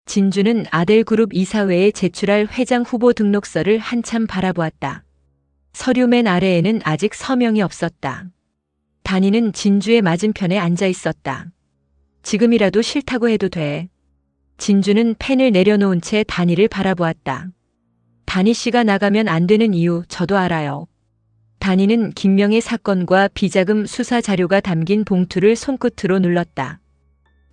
진주는 아델그룹 이사회에 제출할 회장 후보 등록서를 한참 바라보았다. 서류 맨 아래에는 아직 서명이 없었다. 단이는 진주의 맞은편에 앉아 있었다. 지금이라도 싫다고 해도 돼. 진주는 펜을 내려놓은 채 단이를 바라보았다. 단이 씨가 나가면 안 되는 이유 저도 알아요. 단이는 김명의 사건과 비자금 수사 자료가 담긴 봉투를 손끝으로 눌렀다.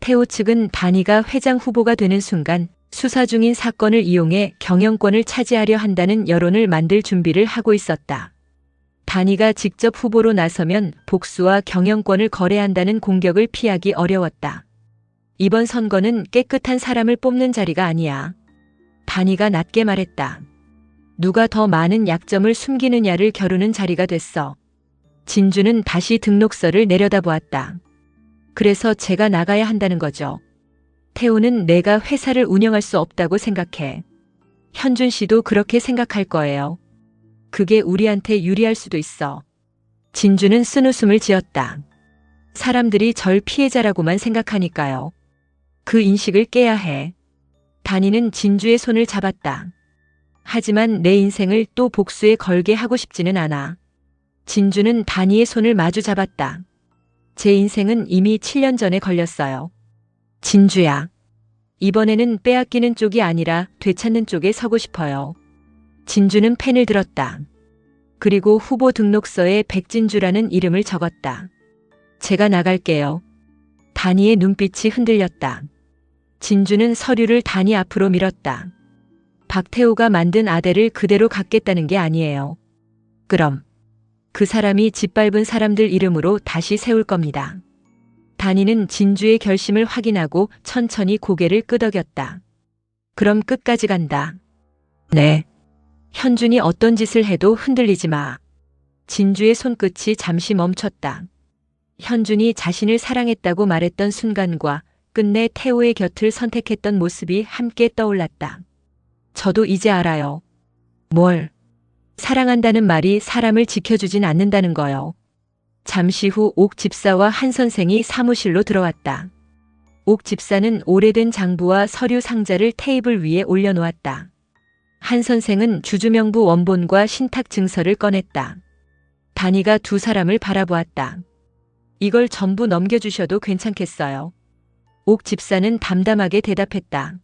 태호 측은 단이가 회장 후보가 되는 순간 수사 중인 사건을 이용해 경영권을 차지하려 한다는 여론을 만들 준비를 하고 있었다. 단이가 직접 후보로 나서면 복수와 경영권을 거래한다는 공격을 피하기 어려웠다. 이번 선거는 깨끗한 사람을 뽑는 자리가 아니야. 단이가 낮게 말했다. 누가 더 많은 약점을 숨기느냐를 겨루는 자리가 됐어. 진주는 다시 등록서를 내려다보았다. 그래서 제가 나가야 한다는 거죠. 태호는 내가 회사를 운영할 수 없다고 생각해. 현준 씨도 그렇게 생각할 거예요. 그게 우리한테 유리할 수도 있어. 진주는 쓴웃음을 지었다. 사람들이 절 피해자라고만 생각하니까요. 그 인식을 깨야 해. 단이는 진주의 손을 잡았다. 하지만 내 인생을 또 복수에 걸게 하고 싶지는 않아. 진주는 단이의 손을 마주 잡았다. 제 인생은 이미 7년 전에 걸렸어요. 진주야. 이번에는 빼앗기는 쪽이 아니라 되찾는 쪽에 서고 싶어요. 진주는 펜을 들었다. 그리고 후보 등록서에 백진주라는 이름을 적었다. 제가 나갈게요. 단이의 눈빛이 흔들렸다. 진주는 서류를 단이 앞으로 밀었다. 박태호가 만든 아델을 그대로 갖겠다는 게 아니에요. 그럼 그 사람이 짓밟은 사람들 이름으로 다시 세울 겁니다. 단이는 진주의 결심을 확인하고 천천히 고개를 끄덕였다. 그럼 끝까지 간다. 네. 현준이 어떤 짓을 해도 흔들리지 마. 진주의 손끝이 잠시 멈췄다. 현준이 자신을 사랑했다고 말했던 순간과 끝내 태호의 곁을 선택했던 모습이 함께 떠올랐다. 저도 이제 알아요. 뭘? 사랑한다는 말이 사람을 지켜주진 않는다는 거요. 잠시 후 옥 집사와 한 선생이 사무실로 들어왔다. 옥 집사는 오래된 장부와 서류 상자를 테이블 위에 올려놓았다. 한 선생은 주주명부 원본과 신탁 증서를 꺼냈다. 단이가 두 사람을 바라보았다. 이걸 전부 넘겨주셔도 괜찮겠어요. 옥 집사는 담담하게 대답했다.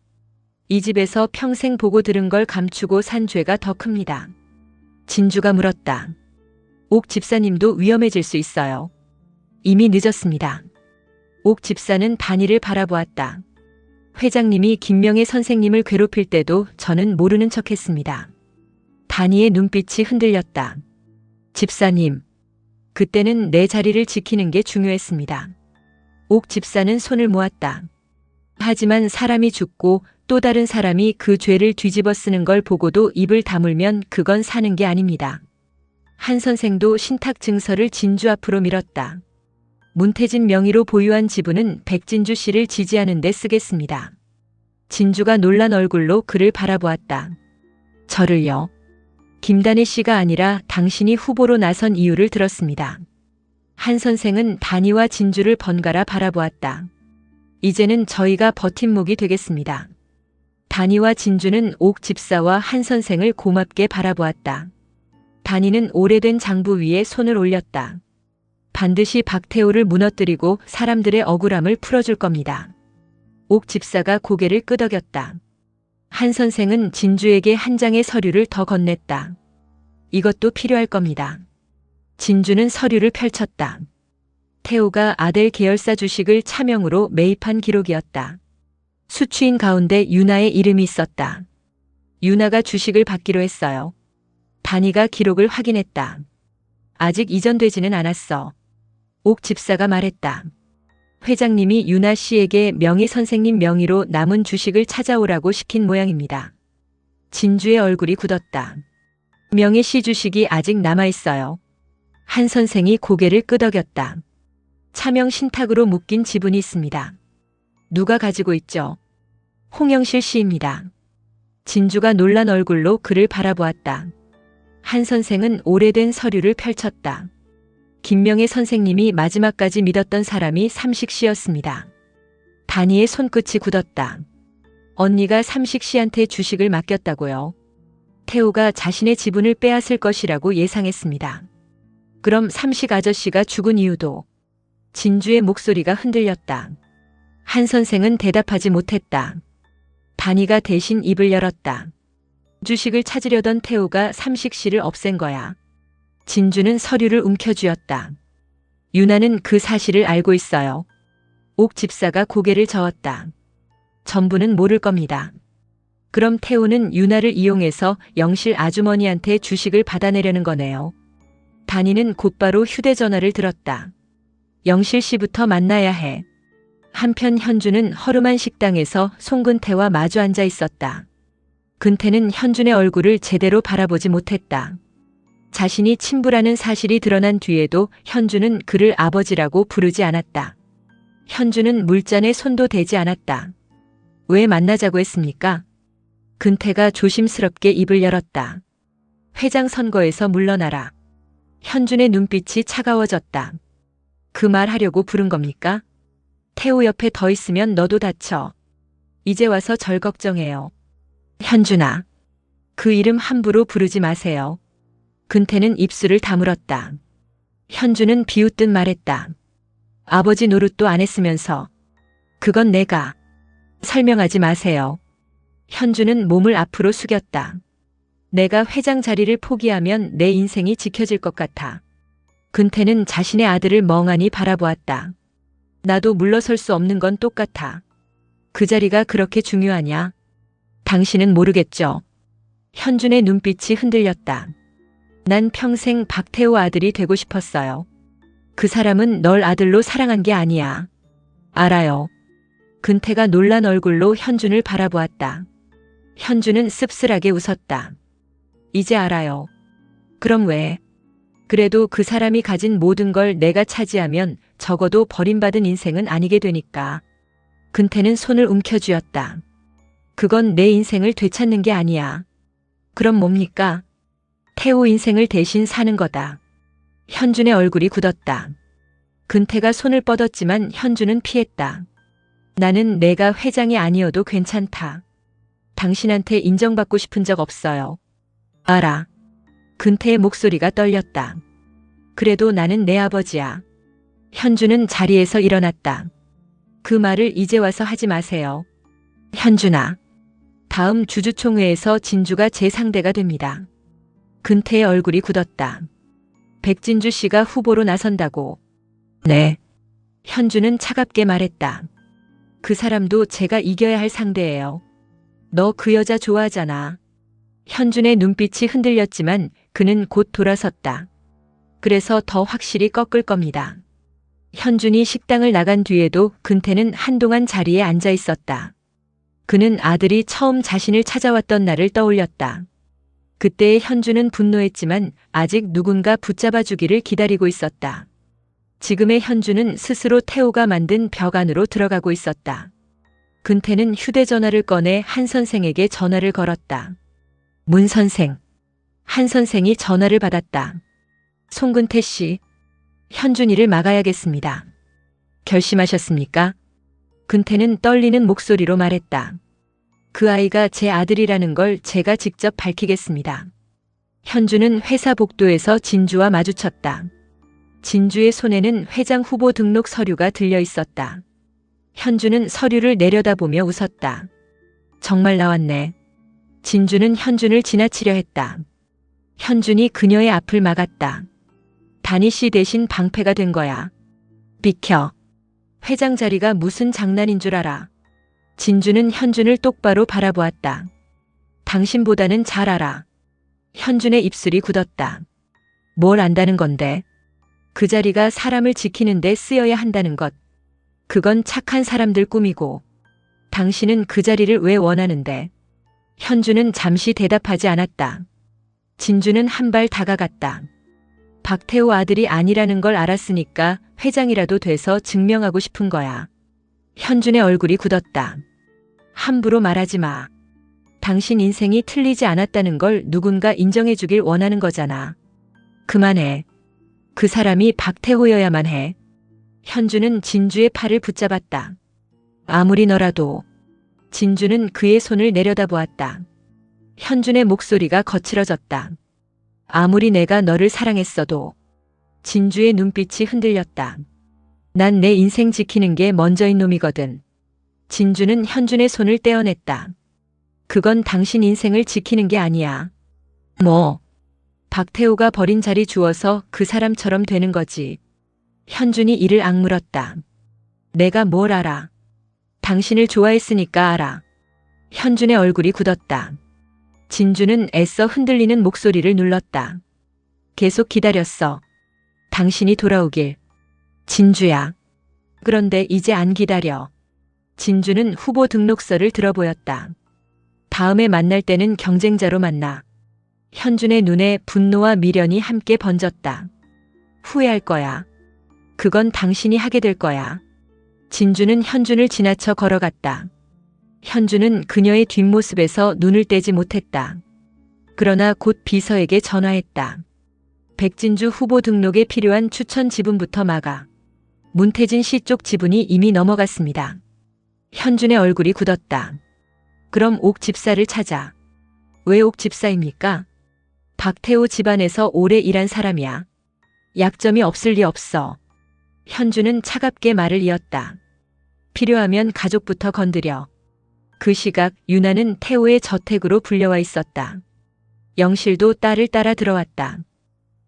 이 집에서 평생 보고 들은 걸 감추고 산 죄가 더 큽니다. 진주가 물었다. 옥 집사님도 위험해질 수 있어요. 이미 늦었습니다. 옥 집사는 단이를 바라보았다. 회장님이 김명의 선생님을 괴롭힐 때도 저는 모르는 척했습니다. 단이의 눈빛이 흔들렸다. 집사님, 그때는 내 자리를 지키는 게 중요했습니다. 옥 집사는 손을 모았다. 하지만 사람이 죽고 또 다른 사람이 그 죄를 뒤집어 쓰는 걸 보고도 입을 다물면 그건 사는 게 아닙니다. 한 선생도 신탁 증서를 진주 앞으로 밀었다. 문태진 명의로 보유한 지분은 백진주 씨를 지지하는 데 쓰겠습니다. 진주가 놀란 얼굴로 그를 바라보았다. 저를요? 김단희 씨가 아니라 당신이 후보로 나선 이유를 들었습니다. 한 선생은 단이와 진주를 번갈아 바라보았다. 이제는 저희가 버팀목이 되겠습니다. 단이와 진주는 옥 집사와 한 선생을 고맙게 바라보았다. 단이는 오래된 장부 위에 손을 올렸다. 반드시 박태호를 무너뜨리고 사람들의 억울함을 풀어줄 겁니다. 옥 집사가 고개를 끄덕였다. 한 선생은 진주에게 한 장의 서류를 더 건넸다. 이것도 필요할 겁니다. 진주는 서류를 펼쳤다. 태호가 아델 계열사 주식을 차명으로 매입한 기록이었다. 수취인 가운데 유나의 이름이 있었다. 유나가 주식을 받기로 했어요. 단이가 기록을 확인했다. 아직 이전되지는 않았어. 옥 집사가 말했다. 회장님이 유나 씨에게 명의 선생님 명의로 남은 주식을 찾아오라고 시킨 모양입니다. 진주의 얼굴이 굳었다. 명의 씨 주식이 아직 남아있어요. 한 선생이 고개를 끄덕였다. 차명 신탁으로 묶인 지분이 있습니다. 누가 가지고 있죠? 홍영실 씨입니다. 진주가 놀란 얼굴로 그를 바라보았다. 한 선생은 오래된 서류를 펼쳤다. 김명의 선생님이 마지막까지 믿었던 사람이 삼식 씨였습니다. 단이의 손끝이 굳었다. 언니가 삼식 씨한테 주식을 맡겼다고요. 태호가 자신의 지분을 빼앗을 것이라고 예상했습니다. 그럼 삼식 아저씨가 죽은 이유도? 진주의 목소리가 흔들렸다. 한 선생은 대답하지 못했다. 단이가 대신 입을 열었다. 주식을 찾으려던 태호가 삼식 씨를 없앤 거야. 진주는 서류를 움켜쥐었다. 유나는 그 사실을 알고 있어요. 옥 집사가 고개를 저었다. 전부는 모를 겁니다. 그럼 태호는 유나를 이용해서 영실 아주머니한테 주식을 받아내려는 거네요. 단이는 곧바로 휴대전화를 들었다. 영실 씨부터 만나야 해. 한편 현주는 허름한 식당에서 송근태와 마주 앉아 있었다. 근태는 현준의 얼굴을 제대로 바라보지 못했다. 자신이 친부라는 사실이 드러난 뒤에도 현주는 그를 아버지라고 부르지 않았다. 현주는 물잔에 손도 대지 않았다. 왜 만나자고 했습니까? 근태가 조심스럽게 입을 열었다. 회장 선거에서 물러나라. 현준의 눈빛이 차가워졌다. 그 말 하려고 부른 겁니까? 태호 옆에 더 있으면 너도 다쳐. 이제 와서 절 걱정해요. 현준아. 그 이름 함부로 부르지 마세요. 근태는 입술을 다물었다. 현주는 비웃듯 말했다. 아버지 노릇도 안 했으면서. 그건 내가. 설명하지 마세요. 현주는 몸을 앞으로 숙였다. 내가 회장 자리를 포기하면 내 인생이 지켜질 것 같아. 근태는 자신의 아들을 멍하니 바라보았다. 나도 물러설 수 없는 건 똑같아. 그 자리가 그렇게 중요하냐? 당신은 모르겠죠. 현준의 눈빛이 흔들렸다. 난 평생 박태호 아들이 되고 싶었어요. 그 사람은 널 아들로 사랑한 게 아니야. 알아요. 근태가 놀란 얼굴로 현준을 바라보았다. 현준은 씁쓸하게 웃었다. 이제 알아요. 그럼 왜? 그래도 그 사람이 가진 모든 걸 내가 차지하면 적어도 버림받은 인생은 아니게 되니까. 근태는 손을 움켜쥐었다. 그건 내 인생을 되찾는 게 아니야. 그럼 뭡니까? 태호 인생을 대신 사는 거다. 현준의 얼굴이 굳었다. 근태가 손을 뻗었지만 현준은 피했다. 나는 내가 회장이 아니어도 괜찮다. 당신한테 인정받고 싶은 적 없어요. 알아. 근태의 목소리가 떨렸다. 그래도 나는 내 아버지야. 현준은 자리에서 일어났다. 그 말을 이제 와서 하지 마세요. 현준아. 다음 주주총회에서 진주가 제 상대가 됩니다. 근태의 얼굴이 굳었다. 백진주 씨가 후보로 나선다고. 네. 현준은 차갑게 말했다. 그 사람도 제가 이겨야 할 상대예요. 너 그 여자 좋아하잖아. 현준의 눈빛이 흔들렸지만 그는 곧 돌아섰다. 그래서 더 확실히 꺾을 겁니다. 현준이 식당을 나간 뒤에도 근태는 한동안 자리에 앉아 있었다. 그는 아들이 처음 자신을 찾아왔던 날을 떠올렸다. 그때의 현준은 분노했지만 아직 누군가 붙잡아 주기를 기다리고 있었다. 지금의 현준은 스스로 태호가 만든 벽 안으로 들어가고 있었다. 근태는 휴대전화를 꺼내 한 선생에게 전화를 걸었다. 문 선생. 한 선생이 전화를 받았다. 송근태 씨. 현준이를 막아야겠습니다. 결심하셨습니까? 근태는 떨리는 목소리로 말했다. 그 아이가 제 아들이라는 걸 제가 직접 밝히겠습니다. 현준은 회사 복도에서 진주와 마주쳤다. 진주의 손에는 회장 후보 등록 서류가 들려 있었다. 현준은 서류를 내려다보며 웃었다. 정말 나왔네. 진주는 현준을 지나치려 했다. 현준이 그녀의 앞을 막았다. 단희 씨 대신 방패가 된 거야. 비켜. 회장 자리가 무슨 장난인 줄 알아. 진주는 현준을 똑바로 바라보았다. 당신보다는 잘 알아. 현준의 입술이 굳었다. 뭘 안다는 건데? 그 자리가 사람을 지키는데 쓰여야 한다는 것. 그건 착한 사람들 꿈이고. 당신은 그 자리를 왜 원하는데? 현준은 잠시 대답하지 않았다. 진주는 한 발 다가갔다. 박태호 아들이 아니라는 걸 알았으니까 회장이라도 돼서 증명하고 싶은 거야. 현준의 얼굴이 굳었다. 함부로 말하지 마. 당신 인생이 틀리지 않았다는 걸 누군가 인정해 주길 원하는 거잖아. 그만해. 그 사람이 박태호여야만 해. 현주는 진주의 팔을 붙잡았다. 아무리 너라도. 진주는 그의 손을 내려다보았다. 현준의 목소리가 거칠어졌다. 아무리 내가 너를 사랑했어도. 진주의 눈빛이 흔들렸다. 난 내 인생 지키는 게 먼저인 놈이거든. 진주는 현준의 손을 떼어냈다. 그건 당신 인생을 지키는 게 아니야. 뭐? 박태호가 버린 자리 주어서 그 사람처럼 되는 거지. 현준이 이를 악물었다. 내가 뭘 알아? 당신을 좋아했으니까 알아. 현준의 얼굴이 굳었다. 진주는 애써 흔들리는 목소리를 눌렀다. 계속 기다렸어. 당신이 돌아오길. 진주야. 그런데 이제 안 기다려. 진주는 후보 등록서를 들어보였다. 다음에 만날 때는 경쟁자로 만나. 현준의 눈에 분노와 미련이 함께 번졌다. 후회할 거야. 그건 당신이 하게 될 거야. 진주는 현준을 지나쳐 걸어갔다. 현준은 그녀의 뒷모습에서 눈을 떼지 못했다. 그러나 곧 비서에게 전화했다. 백진주 후보 등록에 필요한 추천 지분부터 막아. 문태진 씨 쪽 지분이 이미 넘어갔습니다. 현준의 얼굴이 굳었다. 그럼 옥 집사를 찾아. 왜 옥 집사입니까? 박태호 집안에서 오래 일한 사람이야. 약점이 없을 리 없어. 현준은 차갑게 말을 이었다. 필요하면 가족부터 건드려. 그 시각 유나는 태호의 저택으로 불려와 있었다. 영실도 딸을 따라 들어왔다.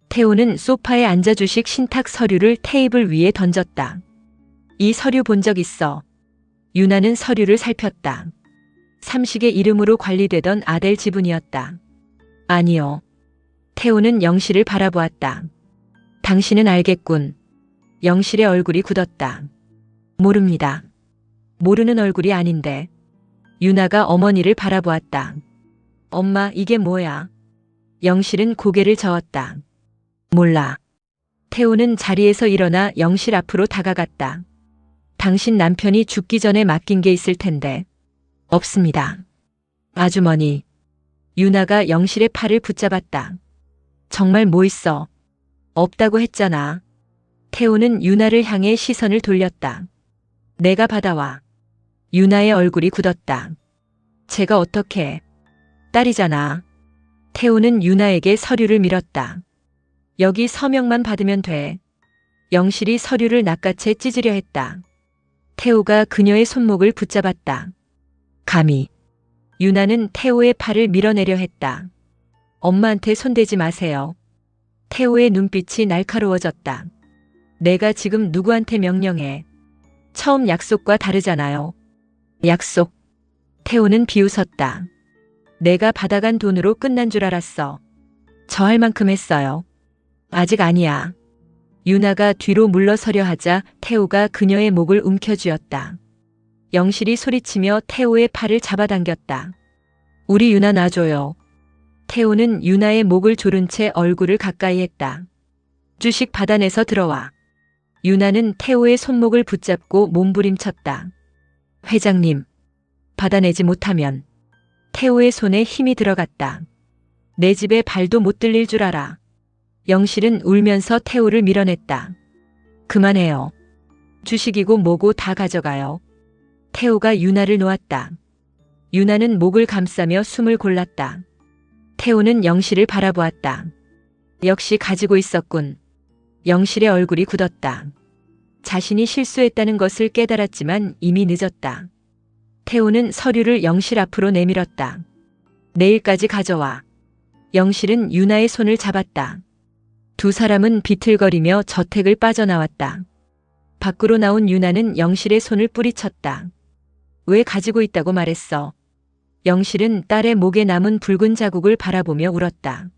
태호는 소파에 앉아 주식 신탁 서류를 테이블 위에 던졌다. 이 서류 본 적 있어. 유나는 서류를 살폈다. 삼식의 이름으로 관리되던 아델 지분이었다. 아니요. 태호는 영실을 바라보았다. 당신은 알겠군. 영실의 얼굴이 굳었다. 모릅니다. 모르는 얼굴이 아닌데. 유나가 어머니를 바라보았다. 엄마, 이게 뭐야? 영실은 고개를 저었다. 몰라. 태호는 자리에서 일어나 영실 앞으로 다가갔다. 당신 남편이 죽기 전에 맡긴 게 있을 텐데. 없습니다. 아주머니. 유나가 영실의 팔을 붙잡았다. 정말 뭐 있어? 없다고 했잖아. 태호는 유나를 향해 시선을 돌렸다. 내가 받아와. 유나의 얼굴이 굳었다. 제가 어떻게? 딸이잖아. 태호는 유나에게 서류를 밀었다. 여기 서명만 받으면 돼. 영실이 서류를 낚아채 찢으려 했다. 태호가 그녀의 손목을 붙잡았다. 감히. 유나는 태호의 팔을 밀어내려 했다. 엄마한테 손대지 마세요. 태호의 눈빛이 날카로워졌다. 내가 지금 누구한테 명령해. 처음 약속과 다르잖아요. 약속. 태호는 비웃었다. 내가 받아간 돈으로 끝난 줄 알았어. 저 할 만큼 했어요. 아직 아니야. 유나가 뒤로 물러서려 하자 태호가 그녀의 목을 움켜쥐었다. 영실이 소리치며 태호의 팔을 잡아당겼다. 우리 유나 놔줘요. 태호는 유나의 목을 조른 채 얼굴을 가까이 했다. 주식 받아내서 들어와. 유나는 태호의 손목을 붙잡고 몸부림쳤다. 회장님. 받아내지 못하면. 태호의 손에 힘이 들어갔다. 내 집에 발도 못 들릴 줄 알아. 영실은 울면서 태호를 밀어냈다. 그만해요. 주식이고 뭐고 다 가져가요. 태호가 유나를 놓았다. 유나는 목을 감싸며 숨을 골랐다. 태호는 영실을 바라보았다. 역시 가지고 있었군. 영실의 얼굴이 굳었다. 자신이 실수했다는 것을 깨달았지만 이미 늦었다. 태호는 서류를 영실 앞으로 내밀었다. 내일까지 가져와. 영실은 유나의 손을 잡았다. 두 사람은 비틀거리며 저택을 빠져나왔다. 밖으로 나온 유나는 영실의 손을 뿌리쳤다. 왜 가지고 있다고 말했어? 영실은 딸의 목에 남은 붉은 자국을 바라보며 울었다.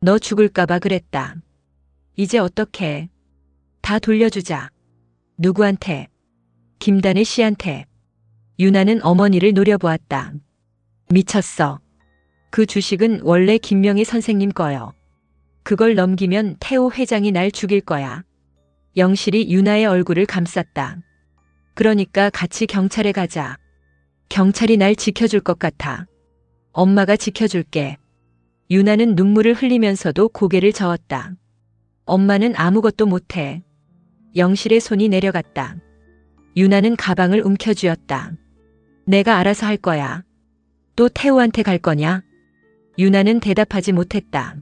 너 죽을까봐 그랬다. 이제 어떡해? 다 돌려주자. 누구한테? 김단의 씨한테. 유나는 어머니를 노려보았다. 미쳤어. 그 주식은 원래 김명희 선생님 거요. 그걸 넘기면 태호 회장이 날 죽일 거야. 영실이 유나의 얼굴을 감쌌다. 그러니까 같이 경찰에 가자. 경찰이 날 지켜줄 것 같아. 엄마가 지켜줄게. 유나는 눈물을 흘리면서도 고개를 저었다. 엄마는 아무것도 못해. 영실의 손이 내려갔다. 유나는 가방을 움켜쥐었다. 내가 알아서 할 거야. 또 태호한테 갈 거냐? 유나는 대답하지 못했다.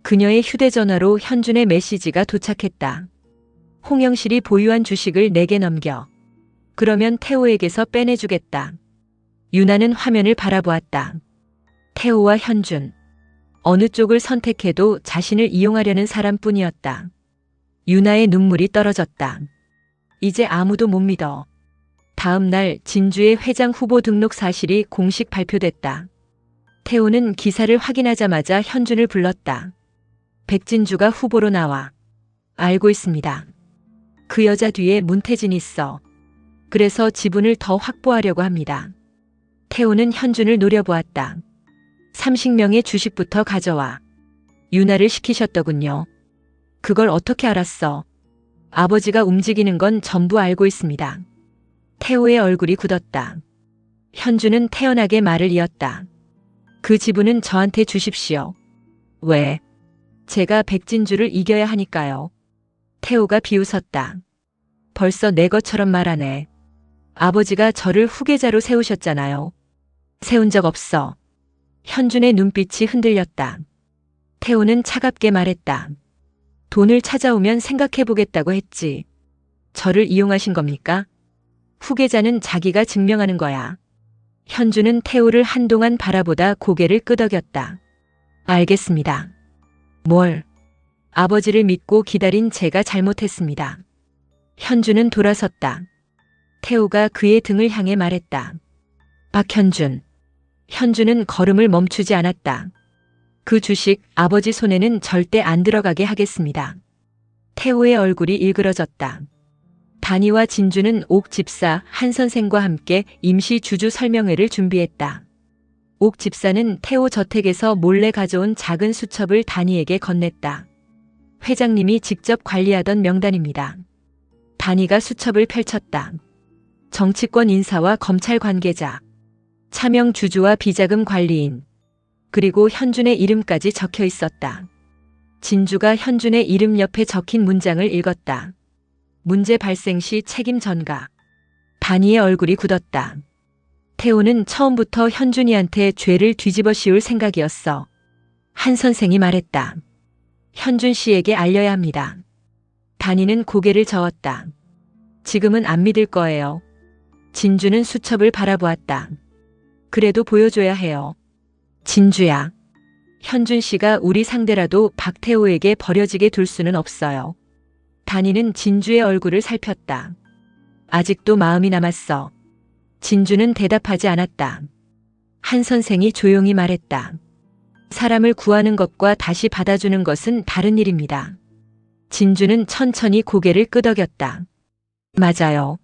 그녀의 휴대전화로 현준의 메시지가 도착했다. 홍영실이 보유한 주식을 내게 넘겨. 그러면 태호에게서 빼내주겠다. 유나는 화면을 바라보았다. 태호와 현준. 어느 쪽을 선택해도 자신을 이용하려는 사람뿐이었다. 유나의 눈물이 떨어졌다. 이제 아무도 못 믿어. 다음 날 진주의 회장 후보 등록 사실이 공식 발표됐다. 태호는 기사를 확인하자마자 현준을 불렀다. 백진주가 후보로 나와. 알고 있습니다. 그 여자 뒤에 문태진이 있어. 그래서 지분을 더 확보하려고 합니다. 태호는 현준을 노려보았다. 30명의 주식부터 가져와. 유나를 시키셨더군요. 그걸 어떻게 알았어? 아버지가 움직이는 건 전부 알고 있습니다. 태호의 얼굴이 굳었다. 현준은 태연하게 말을 이었다. 그 지분은 저한테 주십시오. 왜? 제가 백진주를 이겨야 하니까요. 태호가 비웃었다. 벌써 내 것처럼 말하네. 아버지가 저를 후계자로 세우셨잖아요. 세운 적 없어. 현준의 눈빛이 흔들렸다. 태호는 차갑게 말했다. 돈을 찾아오면 생각해보겠다고 했지. 저를 이용하신 겁니까? 후계자는 자기가 증명하는 거야. 현준은 태호를 한동안 바라보다 고개를 끄덕였다. 알겠습니다. 뭘? 아버지를 믿고 기다린 제가 잘못했습니다. 현준은 돌아섰다. 태호가 그의 등을 향해 말했다. 박현준. 현준은 걸음을 멈추지 않았다. 그 주식 아버지 손에는 절대 안 들어가게 하겠습니다. 태호의 얼굴이 일그러졌다. 단이와 진주는 옥 집사 한 선생과 함께 임시 주주 설명회를 준비했다. 옥 집사는 태호 저택에서 몰래 가져온 작은 수첩을 단이에게 건넸다. 회장님이 직접 관리하던 명단입니다. 단이가 수첩을 펼쳤다. 정치권 인사와 검찰 관계자, 차명 주주와 비자금 관리인, 그리고 현준의 이름까지 적혀 있었다. 진주가 현준의 이름 옆에 적힌 문장을 읽었다. 문제 발생 시 책임 전가. 단이의 얼굴이 굳었다. 태호는 처음부터 현준이한테 죄를 뒤집어 씌울 생각이었어. 한 선생이 말했다. 현준 씨에게 알려야 합니다. 단이는 고개를 저었다. 지금은 안 믿을 거예요. 진주는 수첩을 바라보았다. 그래도 보여줘야 해요. 진주야. 현준 씨가 우리 상대라도 박태호에게 버려지게 둘 수는 없어요. 단이는 진주의 얼굴을 살폈다. 아직도 마음이 남았어. 진주는 대답하지 않았다. 한 선생이 조용히 말했다. 사람을 구하는 것과 다시 받아주는 것은 다른 일입니다. 진주는 천천히 고개를 끄덕였다. 맞아요.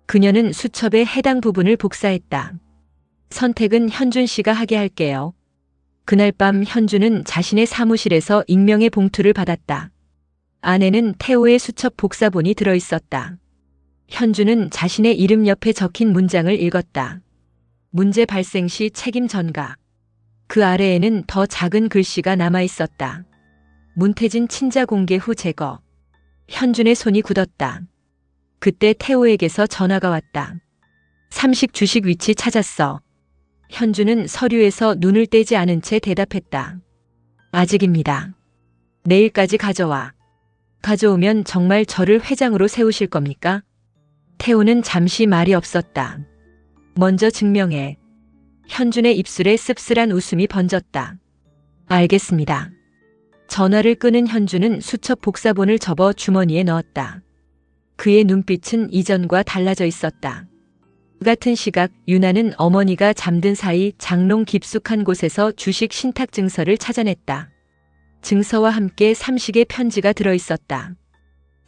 그녀는 수첩의 해당 부분을 복사했다. 선택은 현준 씨가 하게 할게요. 그날 밤 현준은 자신의 사무실에서 익명의 봉투를 받았다. 안에는 태호의 수첩 복사본이 들어있었다. 현준은 자신의 이름 옆에 적힌 문장을 읽었다. 문제 발생 시 책임 전가. 그 아래에는 더 작은 글씨가 남아있었다. 문태진 친자 공개 후 제거. 현준의 손이 굳었다. 그때 태호에게서 전화가 왔다. 삼식 주식 위치 찾았어. 현준은 서류에서 눈을 떼지 않은 채 대답했다. 아직입니다. 내일까지 가져와. 가져오면 정말 저를 회장으로 세우실 겁니까? 태호는 잠시 말이 없었다. 먼저 증명해. 현준의 입술에 씁쓸한 웃음이 번졌다. 알겠습니다. 전화를 끄는 현준은 수첩 복사본을 접어 주머니에 넣었다. 그의 눈빛은 이전과 달라져 있었다. 같은 시각 유나는 어머니가 잠든 사이 장롱 깊숙한 곳에서 주식 신탁 증서를 찾아냈다. 증서와 함께 삼식의 편지가 들어있었다.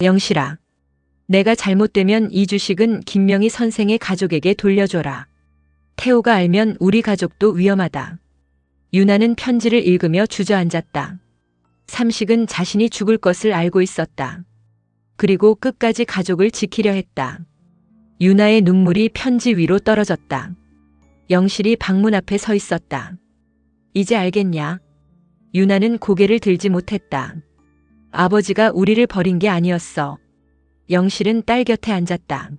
영실아, 내가 잘못되면 이 주식은 김명희 선생의 가족에게 돌려줘라. 태호가 알면 우리 가족도 위험하다. 유나는 편지를 읽으며 주저앉았다. 삼식은 자신이 죽을 것을 알고 있었다. 그리고 끝까지 가족을 지키려 했다. 유나의 눈물이 편지 위로 떨어졌다. 영실이 방문 앞에 서 있었다. 이제 알겠냐? 유나는 고개를 들지 못했다. 아버지가 우리를 버린 게 아니었어. 영실은 딸 곁에 앉았다.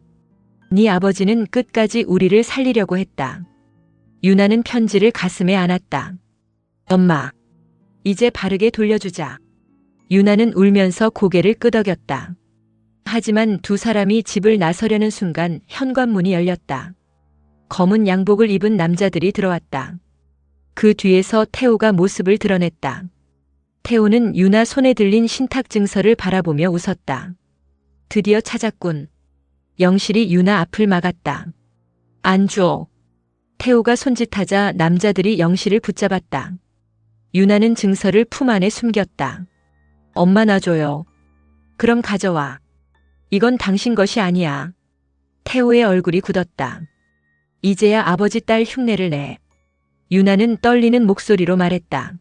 네 아버지는 끝까지 우리를 살리려고 했다. 유나는 편지를 가슴에 안았다. 엄마, 이제 바르게 돌려주자. 유나는 울면서 고개를 끄덕였다. 하지만 두 사람이 집을 나서려는 순간 현관문이 열렸다. 검은 양복을 입은 남자들이 들어왔다. 그 뒤에서 태호가 모습을 드러냈다. 태호는 유나 손에 들린 신탁증서를 바라보며 웃었다. 드디어 찾았군. 영실이 유나 앞을 막았다. 안 줘. 태호가 손짓하자 남자들이 영실을 붙잡았다. 유나는 증서를 품 안에 숨겼다. 엄마 놔줘요. 그럼 가져와. 이건 당신 것이 아니야. 태호의 얼굴이 굳었다. 이제야 아버지 딸 흉내를 내. 유나는 떨리는 목소리로 말했다.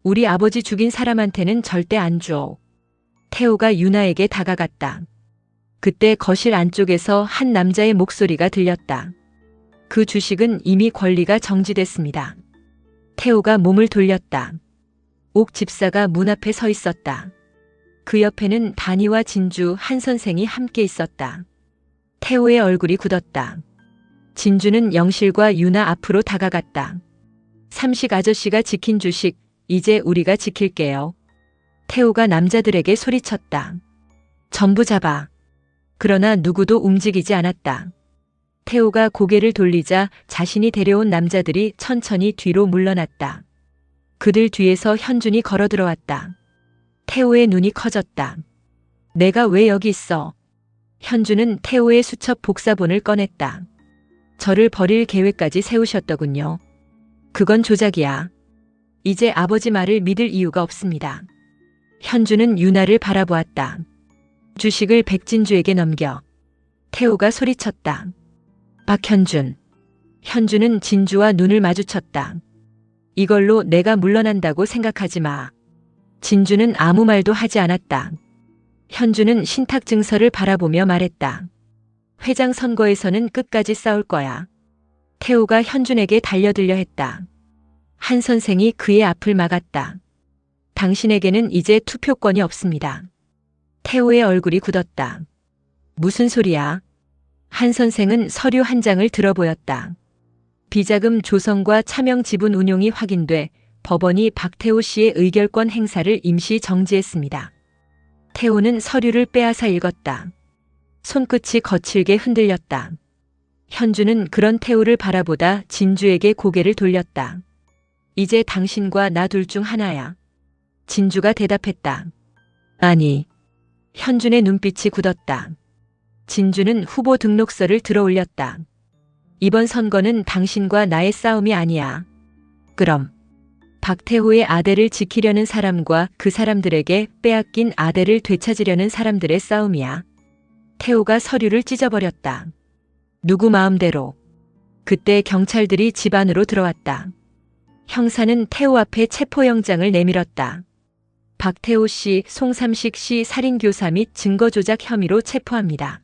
우리 아버지 죽인 사람한테는 절대 안 줘. 태호가 유나에게 다가갔다. 그때 거실 안쪽에서 한 남자의 목소리가 들렸다. 그 주식은 이미 권리가 정지됐습니다. 태호가 몸을 돌렸다. 옥 집사가 문 앞에 서 있었다. 그 옆에는 단이와 진주 한 선생이 함께 있었다. 태호의 얼굴이 굳었다. 진주는 영실과 유나 앞으로 다가갔다. 삼식 아저씨가 지킨 주식, 이제 우리가 지킬게요. 태호가 남자들에게 소리쳤다. 전부 잡아. 그러나 누구도 움직이지 않았다. 태호가 고개를 돌리자 자신이 데려온 남자들이 천천히 뒤로 물러났다. 그들 뒤에서 현준이 걸어 들어왔다. 태호의 눈이 커졌다. 내가 왜 여기 있어? 현준은 태호의 수첩 복사본을 꺼냈다. 저를 버릴 계획까지 세우셨더군요. 그건 조작이야. 이제 아버지 말을 믿을 이유가 없습니다. 현준은 유나를 바라보았다. 주식을 백진주에게 넘겨. 태호가 소리쳤다. 박현준. 현준은 진주와 눈을 마주쳤다. 이걸로 내가 물러난다고 생각하지 마. 진주는 아무 말도 하지 않았다. 현준은 신탁증서를 바라보며 말했다. 회장 선거에서는 끝까지 싸울 거야. 태호가 현준에게 달려들려 했다. 한 선생이 그의 앞을 막았다. 당신에게는 이제 투표권이 없습니다. 태호의 얼굴이 굳었다. 무슨 소리야? 한 선생은 서류 한 장을 들어보였다. 비자금 조성과 차명 지분 운용이 확인돼 법원이 박태호 씨의 의결권 행사를 임시 정지했습니다. 태호는 서류를 빼앗아 읽었다. 손끝이 거칠게 흔들렸다. 현주는 그런 태호를 바라보다 진주에게 고개를 돌렸다. 이제 당신과 나 둘 중 하나야. 진주가 대답했다. 아니. 현준의 눈빛이 굳었다. 진주는 후보 등록서를 들어 올렸다. 이번 선거는 당신과 나의 싸움이 아니야. 그럼 박태호의 아대를 지키려는 사람과 그 사람들에게 빼앗긴 아대를 되찾으려는 사람들의 싸움이야. 태호가 서류를 찢어버렸다. 누구 마음대로. 그때 경찰들이 집 안으로 들어왔다. 형사는 태호 앞에 체포영장을 내밀었다. 박태호 씨, 송삼식 씨 살인교사 및 증거조작 혐의로 체포합니다.